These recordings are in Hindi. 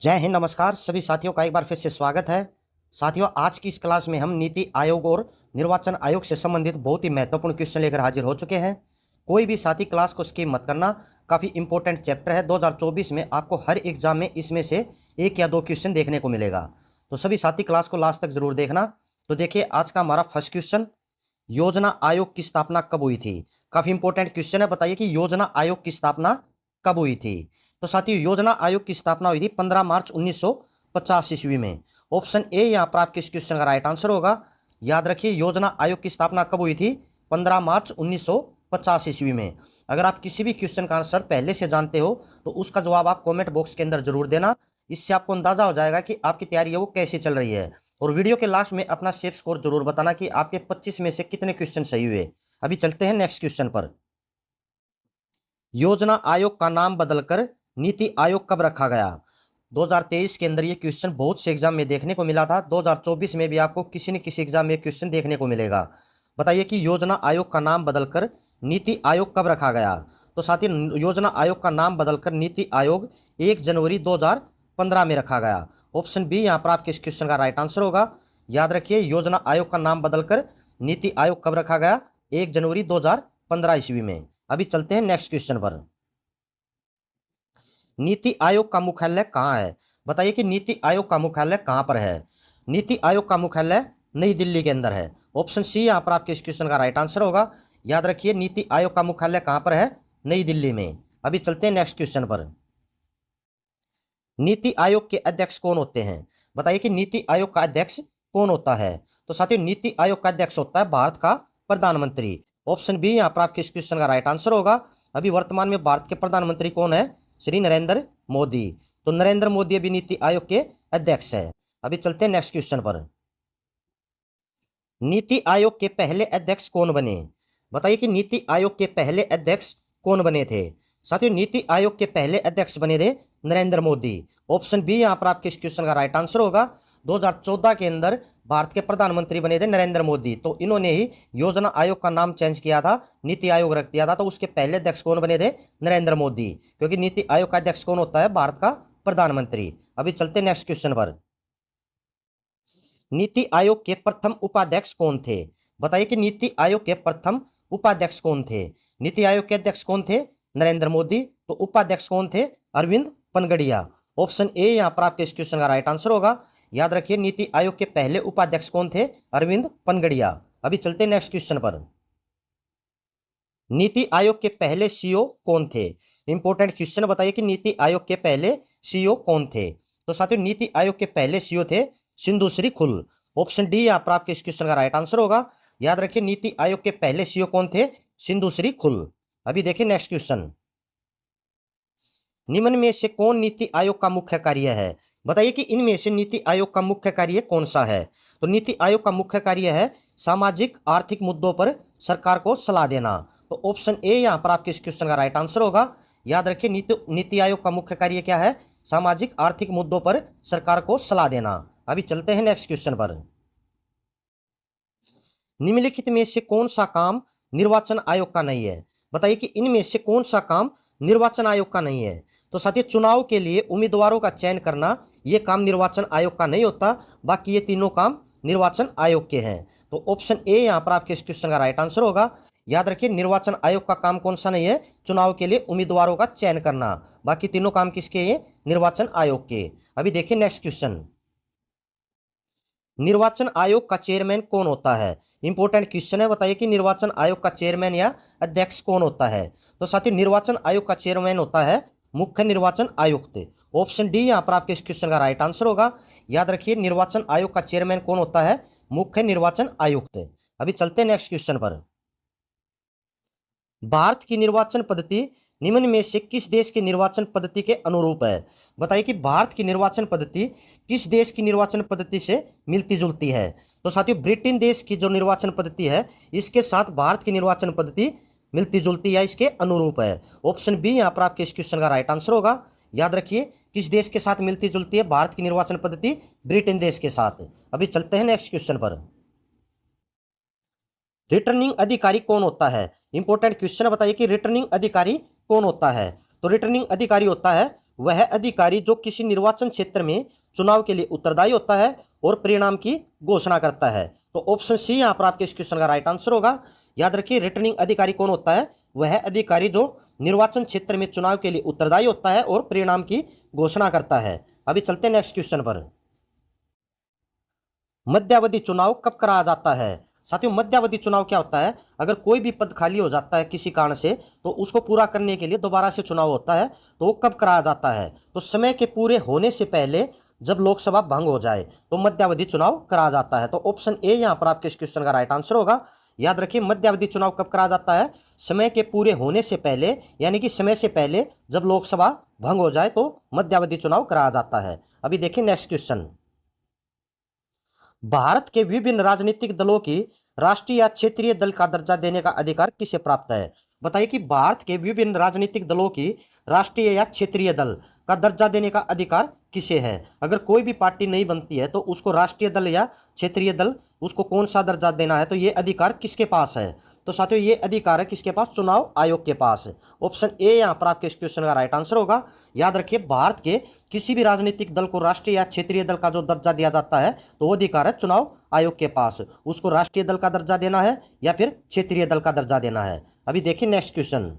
जय हिंद, नमस्कार सभी साथियों का एक बार फिर से स्वागत है। साथियों, आज की इस क्लास में हम नीति आयोग और निर्वाचन आयोग से संबंधित बहुत ही महत्वपूर्ण क्वेश्चन लेकर हाजिर हो चुके हैं। कोई भी साथी क्लास को स्किप मत करना, काफ़ी इंपॉर्टेंट चैप्टर है। 2024 में आपको हर एग्जाम में इसमें से एक या दो क्वेश्चन देखने को मिलेगा, तो सभी साथी क्लास को लास्ट तक जरूर देखना। तो देखिए, आज का हमारा फर्स्ट क्वेश्चन, योजना आयोग की स्थापना कब हुई थी। काफ़ी इंपॉर्टेंट क्वेश्चन है। बताइए कि योजना आयोग की स्थापना कब हुई थी। तो साथियों, योजना आयोग की स्थापना हुई थी 15 मार्च 1950 ईस्वी में। ऑप्शन ए यहाँ पर आपके इस क्वेश्चन का राइट आंसर होगा। याद रखिए, योजना आयोग की स्थापना कब हुई थी? 15 मार्च 1950 ईस्वी में। अगर आप किसी भी क्वेश्चन का आंसर पहले से जानते हो तो उसका जवाब आप कमेंट बॉक्स के अंदर जरूर देना। इससे आपको अंदाजा हो जाएगा कि आपकी तैयारी है वो कैसी चल रही है। और वीडियो के लास्ट में अपना सेफ स्कोर जरूर बताना कि आपके 25 में से कितने क्वेश्चन सही हुए। अभी चलते हैं नेक्स्ट क्वेश्चन पर। योजना आयोग का नाम बदलकर नीति आयोग कब रखा गया? 2023 के अंदर ये क्वेश्चन बहुत से एग्जाम में देखने को मिला था। 2024 में भी आपको किसी न किसी एग्जाम में क्वेश्चन देखने को मिलेगा। बताइए कि योजना आयोग का नाम बदलकर नीति आयोग कब रखा गया? तो साथी, योजना आयोग का नाम बदलकर नीति आयोग 1 जनवरी 2015 में रखा गया। ऑप्शन बी यहाँ पर आपके इस क्वेश्चन का राइट आंसर होगा। याद रखिए, योजना आयोग का नाम बदलकर नीति आयोग कब रखा गया? 1 जनवरी 2015 ईस्वी में। अभी चलते हैं नेक्स्ट क्वेश्चन पर। नीति आयोग का मुख्यालय कहाँ है? बताइए कि नीति आयोग का मुख्यालय कहाँ पर है। नीति आयोग का मुख्यालय नई दिल्ली के अंदर है। ऑप्शन सी यहाँ पर आपके इस क्वेश्चन का राइट आंसर होगा। याद रखिए, नीति आयोग का मुख्यालय कहाँ पर है? नई दिल्ली में। अभी चलते हैं नेक्स्ट क्वेश्चन पर। नीति आयोग के अध्यक्ष कौन होते हैं? बताइए कि नीति आयोग का अध्यक्ष कौन होता है। तो साथियों, नीति आयोग का अध्यक्ष होता है भारत का प्रधानमंत्री। ऑप्शन बी यहाँ पर आपके इस क्वेश्चन का राइट आंसर होगा। अभी वर्तमान में भारत के प्रधानमंत्री कौन है? श्री नरेंद्र मोदी। तो नरेंद्र मोदी अभी नीति आयोग के अध्यक्ष है। अभी चलते हैं नेक्स्ट क्वेश्चन पर। नीति आयोग के पहले अध्यक्ष कौन बने? बताइए कि नीति आयोग के पहले अध्यक्ष कौन बने थे। साथियों, नीति आयोग के पहले अध्यक्ष बने थे नरेंद्र मोदी। ऑप्शन बी यहाँ पर आपके इस क्वेश्चन का राइट आंसर होगा। 2014 के अंदर भारत के प्रधानमंत्री बने थे नरेंद्र मोदी, तो इन्होंने ही योजना आयोग का नाम चेंज किया था, नीति आयोग रख दिया था। तो उसके पहले अध्यक्ष कौन बने थे? नरेंद्र मोदी, क्योंकि नीति आयोग का अध्यक्ष कौन होता है? भारत का प्रधानमंत्री। अभी चलते नेक्स्ट क्वेश्चन पर। नीति आयोग के प्रथम उपाध्यक्ष कौन थे? बताइए कि नीति आयोग के प्रथम उपाध्यक्ष कौन थे। नीति आयोग के अध्यक्ष कौन थे? नरेंद्र मोदी। तो उपाध्यक्ष कौन थे? अरविंद पनगड़िया। ऑप्शन ए यहाँ पर आपके इस क्वेश्चन का राइट आंसर होगा। याद रखिए, नीति आयोग के पहले उपाध्यक्ष कौन थे? अरविंद पनगड़िया। अभी चलते नेक्स्ट क्वेश्चन पर। नीति आयोग के पहले सीईओ कौन थे? Important question. बताइए कि नीति आयोग के पहले सीईओ कौन थे। तो साथियों, नीति आयोग के पहले सीईओ थे सिंधु श्री खुल। ऑप्शन डी यहाँ पर आपके इस क्वेश्चन का राइट आंसर होगा। याद रखिए, नीति आयोग के पहले सीईओ कौन थे? सिंधु श्री खुल। अभी देखिए नेक्स्ट क्वेश्चन। निम्न में से कौन नीति आयोग का मुख्य कार्य है? बताइए कि इनमें से नीति आयोग का मुख्य कार्य कौन सा है। तो नीति आयोग का मुख्य कार्य है सामाजिक आर्थिक मुद्दों पर सरकार को सलाह देना। तो ऑप्शन ए यहाँ पर आपके इस क्वेश्चन का राइट आंसर होगा। याद रखिए, नीति आयोग का मुख्य कार्य क्या है? सामाजिक आर्थिक मुद्दों पर सरकार को सलाह देना। अभी चलते हैं नेक्स्ट क्वेश्चन पर। निम्नलिखित में से कौन सा काम निर्वाचन आयोग का नहीं है? बताइए कि इनमें से कौन सा काम निर्वाचन आयोग का नहीं है। तो साथियों, चुनाव के लिए उम्मीदवारों का चयन करना ये काम निर्वाचन आयोग का नहीं होता। बाकी ये तीनों काम निर्वाचन आयोग के हैं। तो ऑप्शन ए यहाँ पर आपके इस क्वेश्चन का राइट आंसर होगा। याद रखिए, निर्वाचन आयोग का काम कौन सा नहीं है? चुनाव के लिए उम्मीदवारों का चयन करना। बाकी तीनों काम किसके हैं? निर्वाचन आयोग के। अभी देखिए नेक्स्ट क्वेश्चन। निर्वाचन आयोग का चेयरमैन कौन होता है? इंपॉर्टेंट क्वेश्चन है। बताइए कि निर्वाचन आयोग का चेयरमैन या अध्यक्ष कौन होता है। तो साथियों, निर्वाचन आयोग का चेयरमैन होता है मुख्य निर्वाचन आयुक्त। ऑप्शन डी यहाँ पर आपके इस क्वेश्चन का राइट आंसर होगा। याद रखिए, निर्वाचन आयोग का चेयरमैन कौन होता है? मुख्य निर्वाचन आयुक्त। अभी चलते हैं नेक्स्ट क्वेश्चन पर। भारत की निर्वाचन पद्धति निम्न में से किस देश की निर्वाचन पद्धति के अनुरूप है? बताइए कि भारत की निर्वाचन पद्धति किस देश की निर्वाचन पद्धति से मिलती जुलती है। तो साथियों, ब्रिटेन देश की जो निर्वाचन पद्धति है इसके साथ भारत की निर्वाचन पद्धति मिलती जुलती है, इसके अनुरूप है। ऑप्शन बी यहाँ पर आपके इस क्वेश्चन का राइट आंसर होगा। याद रखिए, किस देश के साथ मिलती जुलती है भारत की निर्वाचन पद्धति? ब्रिटेन देश के साथ। अभी चलते हैं नेक्स्ट क्वेश्चन पर। रिटर्निंग अधिकारी कौन होता है? Important question. बताइए कि रिटर्निंग अधिकारी कौन होता है। तो रिटर्निंग अधिकारी होता है वह अधिकारी जो किसी निर्वाचन क्षेत्र में चुनाव के लिए उत्तरदायी होता है और परिणाम की घोषणा करता है। तो ऑप्शन सी यहाँ पर आपके इस क्वेश्चन का राइट आंसर होगा। याद रखिए, रिटर्निंग अधिकारी कौन होता है? वह अधिकारी जो निर्वाचन क्षेत्र में चुनाव के लिए उत्तरदायी होता है और परिणाम की घोषणा करता है। अभी चलते हैं नेक्स्ट क्वेश्चन पर। मध्यावधि चुनाव कब कराया जाता है? साथियों, मध्यावधि चुनाव क्या होता है? अगर कोई भी पद खाली हो जाता है किसी कारण से, तो उसको पूरा करने के लिए दोबारा से चुनाव होता है। तो वो कब कराया जाता है? तो समय के पूरे होने से पहले, जब लोकसभा भंग हो जाए, तो मध्यावधि चुनाव कराया जाता है। तो ऑप्शन ए यहाँ पर आपके इस क्वेश्चन का राइट आंसर होगा। याद रखिए, मध्यावधि चुनाव कब कराया जाता है? समय के पूरे होने से पहले, यानी कि समय से पहले जब लोकसभा भंग हो जाए तो मध्यावधि चुनाव कराया जाता है। अभी देखिए नेक्स्ट क्वेश्चन। भारत के विभिन्न राजनीतिक दलों की राष्ट्रीय या क्षेत्रीय दल का दर्जा देने का अधिकार किसे प्राप्त है? बताइए कि भारत के विभिन्न राजनीतिक दलों की राष्ट्रीय या क्षेत्रीय दल का दर्जा देने का अधिकार किसे है? अगर कोई भी पार्टी नहीं बनती है तो उसको राष्ट्रीय दल या क्षेत्रीय दल, उसको कौन सा दर्जा देना है? तो ये अधिकार किसके पास है? तो साथियों, ये अधिकार है किसके पास? चुनाव आयोग के पास। ऑप्शन ए यहाँ पर आपके इस क्वेश्चन का राइट आंसर होगा। याद रखिए, भारत के किसी भी राजनीतिक दल को राष्ट्रीय या क्षेत्रीय दल का जो दर्जा दिया जाता है, तो वो अधिकार है चुनाव आयोग के पास। उसको राष्ट्रीय दल का दर्जा देना है या फिर क्षेत्रीय दल का दर्जा देना है। अभी देखिए नेक्स्ट क्वेश्चन।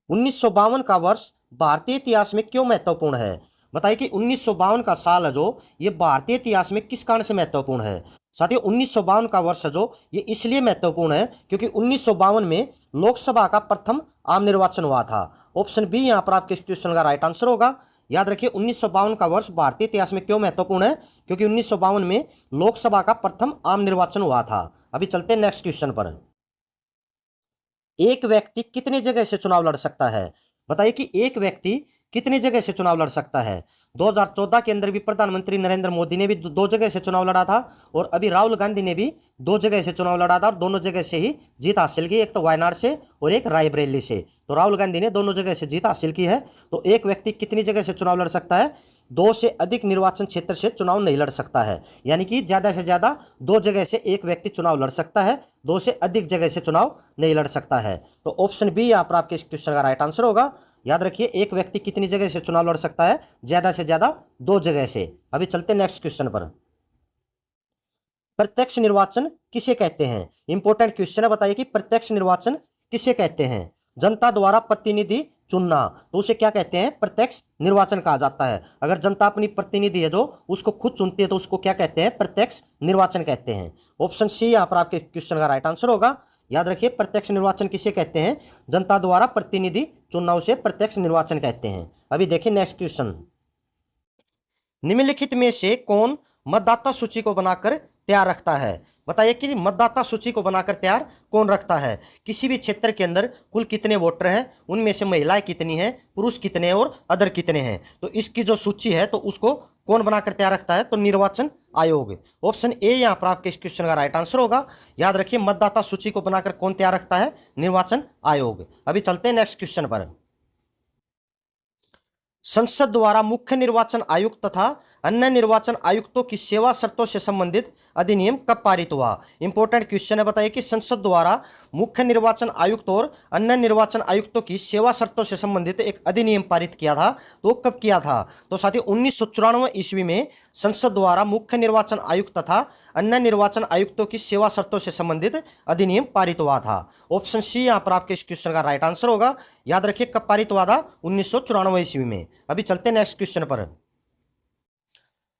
1952 का वर्ष भारतीय इतिहास में क्यों महत्वपूर्ण है? बताइए कि 1952 का साल है जो, ये भारतीय इतिहास में किस कारण से महत्वपूर्ण है? साथियों, 1952 का वर्ष जो, ये इसलिए महत्वपूर्ण है क्योंकि 1952 में लोकसभा का प्रथम आम निर्वाचन हुआ था। ऑप्शन बी यहाँ पर आपके इस क्वेश्चन का राइट आंसर होगा। याद रखिए, 1952 का वर्ष भारतीय इतिहास में क्यों महत्वपूर्ण है? क्योंकि 1952 में लोकसभा का प्रथम आम निर्वाचन हुआ था। अभी चलते हैं नेक्स्ट क्वेश्चन पर। एक व्यक्ति कितने जगह से चुनाव लड़ सकता है? बताइए कि एक व्यक्ति कितने जगह से चुनाव लड़ सकता है? 2014 के अंदर भी प्रधानमंत्री नरेंद्र मोदी ने भी दो जगह से चुनाव लड़ा था, और अभी राहुल गांधी ने भी 2 जगह से चुनाव लड़ा था, और दोनों जगह से ही जीत हासिल की, एक तो वायनाड से और एक रायबरेली से। तो राहुल गांधी ने दोनों जगह से जीत हासिल की है। तो एक व्यक्ति कितनी जगह से चुनाव लड़ सकता है? 2 से अधिक निर्वाचन क्षेत्र से चुनाव नहीं लड़ सकता है, यानी कि ज़्यादा से ज़्यादा 2 जगह से एक व्यक्ति चुनाव लड़ सकता है, 2 से अधिक जगह से चुनाव नहीं लड़ सकता है। तो ऑप्शन बी यहाँ पर आपके इस क्वेश्चन का राइट आंसर होगा। याद रखिए, एक व्यक्ति कितनी जगह से चुनाव लड़ सकता है? ज़्यादा से ज़्यादा 2 जगह से। अभी चलते हैं नेक्स्ट क्वेश्चन पर। प्रत्यक्ष निर्वाचन किसे कहते हैं? इंपॉर्टेंट क्वेश्चन है। बताइए कि प्रत्यक्ष निर्वाचन किसे कहते हैं? जनता द्वारा प्रतिनिधि चुनना, तो उसे क्या कहते हैं? प्रत्यक्ष निर्वाचन कहा जाता है। अगर जनता अपनी प्रतिनिधि है जो, उसको खुद चुनती है, तो उसको क्या कहते हैं? प्रत्यक्ष निर्वाचन कहते हैं। ऑप्शन सी यहाँ पर आपके क्वेश्चन का राइट आंसर होगा। याद रखिए, प्रत्यक्ष निर्वाचन किसे कहते हैं? जनता द्वारा प्रतिनिधि चुनना, उसे प्रत्यक्ष निर्वाचन कहते हैं। अभी देखिए नेक्स्ट क्वेश्चन। निम्नलिखित में से कौन मतदाता सूची को बनाकर तैयार रखता है? बताइए कि मतदाता सूची को बनाकर तैयार कौन रखता है? किसी भी क्षेत्र के अंदर कुल कितने वोटर हैं, उनमें से महिलाएं कितनी हैं, पुरुष कितने हैं और अदर कितने हैं, तो इसकी जो सूची है तो उसको कौन बनाकर तैयार रखता है? तो निर्वाचन आयोग। ऑप्शन ए यहाँ पर आपके इस क्वेश्चन का राइट आंसर होगा। याद रखिए, मतदाता सूची को बनाकर कौन तैयार रखता है? निर्वाचन आयोग। अभी चलते हैं नेक्स्ट क्वेश्चन पर। संसद द्वारा मुख्य निर्वाचन आयुक्त तथा अन्य निर्वाचन आयुक्तों की सेवा शर्तों से संबंधित अधिनियम कब पारित हुआ? इंपॉर्टेंट क्वेश्चन है। बताइए कि संसद द्वारा मुख्य निर्वाचन आयुक्त और अन्य निर्वाचन आयुक्तों की सेवा शर्तों से संबंधित एक अधिनियम पारित किया था, तो कब किया था? तो साथियों, 1994 ईस्वी में संसद द्वारा मुख्य निर्वाचन आयुक्त तथा अन्य निर्वाचन आयुक्तों की सेवा शर्तों से संबंधित अधिनियम पारित हुआ था। ऑप्शन सी यहाँ पर आपके इस क्वेश्चन का राइट आंसर होगा। याद रखिए, कब पारित हुआ था? 1994 ईस्वी में। अभी चलते हैं नेक्स्ट क्वेश्चन पर।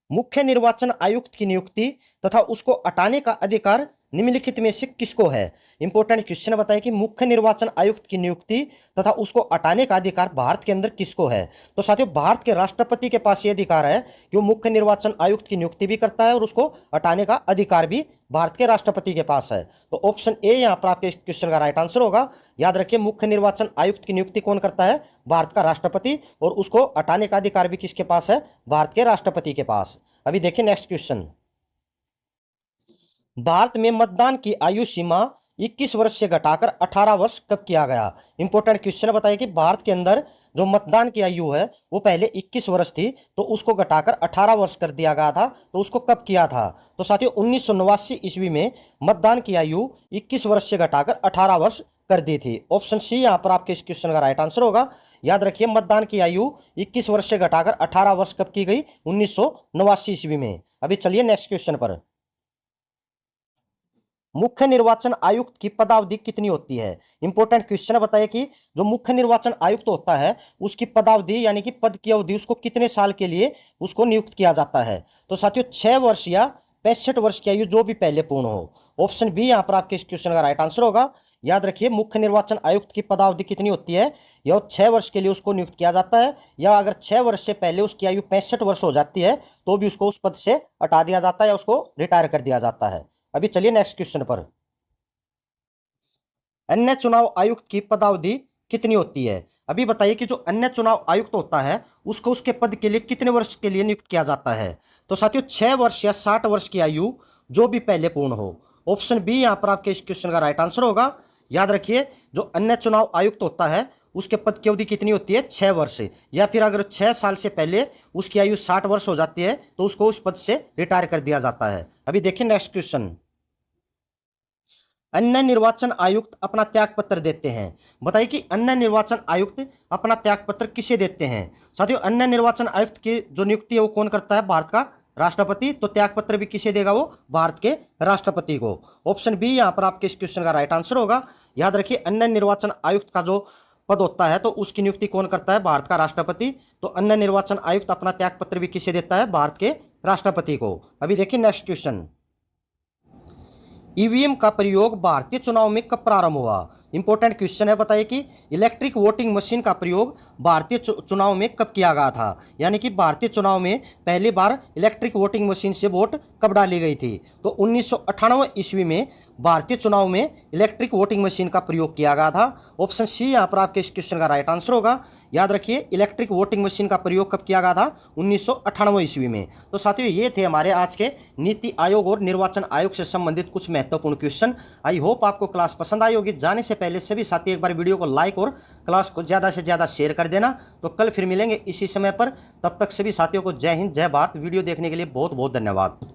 मुख्य निर्वाचन आयुक्त की नियुक्ति तथा उसको हटाने का अधिकार निम्नलिखित में से किसको है? इंपॉर्टेंट क्वेश्चन बताइए कि मुख्य निर्वाचन आयुक्त की नियुक्ति तथा उसको हटाने का अधिकार भारत के अंदर किसको है? तो साथियों, भारत के राष्ट्रपति के पास ये अधिकार है कि वो मुख्य निर्वाचन आयुक्त की नियुक्ति भी करता है और उसको हटाने का अधिकार भी भारत के राष्ट्रपति के पास है। तो ऑप्शन ए यहाँ पर आपके क्वेश्चन का राइट आंसर होगा। याद रखिए, मुख्य निर्वाचन आयुक्त की नियुक्ति कौन करता है? भारत का राष्ट्रपति, और उसको हटाने का अधिकार भी किसके पास है? भारत के राष्ट्रपति के पास। अभी देखिए नेक्स्ट क्वेश्चन। भारत में मतदान की आयु सीमा 21 वर्ष से घटाकर 18 वर्ष कब किया गया? इंपॉर्टेंट क्वेश्चन बताइए कि भारत के अंदर जो मतदान की आयु है वो पहले 21 वर्ष थी, तो उसको घटाकर 18 वर्ष कर दिया गया था, तो उसको कब किया था? तो साथियों, 1989 ईस्वी में मतदान की आयु 21 वर्ष से घटाकर 18 वर्ष कर दी थी। ऑप्शन सी यहाँ पर आपके इस क्वेश्चन का राइट आंसर होगा। याद रखिए मतदान की आयु 21 वर्ष से घटाकर 18 वर्ष कब की गई? 1989 ईस्वी में। अभी चलिए नेक्स्ट क्वेश्चन पर। मुख्य निर्वाचन आयुक्त की पदावधि कितनी होती है? इंपॉर्टेंट क्वेश्चन बताइए कि जो मुख्य निर्वाचन आयुक्त होता है उसकी पदावधि यानी कि पद की अवधि उसको कितने साल के लिए उसको नियुक्त किया जाता है? तो साथियों 6 वर्ष या 65 वर्ष की आयु जो भी पहले पूर्ण हो। ऑप्शन बी यहाँ पर आपके इस क्वेश्चन का राइट आंसर होगा। याद रखिए मुख्य निर्वाचन आयुक्त की पदावधि कितनी होती है? यह 6 वर्ष के लिए उसको नियुक्त किया जाता है, या अगर 6 वर्ष से पहले उसकी आयु 65 वर्ष हो जाती है तो भी उसको उस पद से हटा दिया जाता है या उसको रिटायर कर दिया जाता है। अभी चलिए नेक्स्ट क्वेश्चन पर। अन्य चुनाव आयुक्त की पदावधि कितनी होती है? अभी बताइए कि जो अन्य चुनाव आयुक्त होता है उसको उसके पद के लिए कितने वर्ष के लिए नियुक्त किया जाता है? तो साथियों 6 वर्ष या 60 वर्ष की आयु जो भी पहले पूर्ण हो। ऑप्शन बी यहाँ पर आपके इस क्वेश्चन का राइट आंसर होगा। याद रखिए जो अन्य चुनाव आयुक्त होता है उसके पद की अवधि कितनी होती है? 6 वर्ष, या फिर अगर 6 साल से पहले उसकी आयु 60 वर्ष हो जाती है तो उसको उस पद से रिटायर कर दिया जाता है। अभी देखिए नेक्स्ट क्वेश्चन। अन्य निर्वाचन आयुक्त अपना त्यागपत्र देते हैं। बताइए कि अन्य निर्वाचन आयुक्त अपना त्यागपत्र किसे देते हैं? साथियों अन्य निर्वाचन आयुक्त की जो नियुक्ति है वो कौन करता है? भारत का राष्ट्रपति। तो त्यागपत्र भी किसे देगा? वो भारत के राष्ट्रपति को। ऑप्शन बी यहाँ पर आपके इस क्वेश्चन का राइट आंसर होगा। याद रखिए अन्य निर्वाचन आयुक्त का जो पद होता है तो उसकी नियुक्ति कौन करता है? भारत का राष्ट्रपति। तो अन्य निर्वाचन आयुक्त अपना त्यागपत्र भी किसे देता है? भारत के राष्ट्रपति को। अभी देखिए नेक्स्ट क्वेश्चन। ईवीएम का प्रयोग भारतीय चुनाव में कब प्रारंभ हुआ? इंपॉर्टेंट क्वेश्चन है। बताइए कि इलेक्ट्रिक वोटिंग मशीन का प्रयोग भारतीय चुनाव में कब किया गया था? यानी कि भारतीय चुनाव में पहली बार इलेक्ट्रिक वोटिंग मशीन से वोट कब डाली गई थी? तो 1998 ईस्वी में भारतीय चुनाव में इलेक्ट्रिक वोटिंग मशीन का प्रयोग किया गया था। ऑप्शन सी यहाँ पर आपके इस क्वेश्चन का राइट आंसर होगा। याद रखिए इलेक्ट्रिक वोटिंग मशीन का प्रयोग कब किया गया था? 1998 ईस्वी में। तो साथियों ये थे हमारे आज के नीति आयोग और निर्वाचन आयोग से संबंधित कुछ महत्वपूर्ण क्वेश्चन। आई होप आपको क्लास पसंद आई होगी। जाने से पहले सभी साथी एक बार वीडियो को लाइक और क्लास को ज़्यादा से ज़्यादा शेयर कर देना। तो कल फिर मिलेंगे इसी समय पर। तब तक सभी साथियों को जय हिंद, जय भारत। वीडियो देखने के लिए बहुत बहुत धन्यवाद।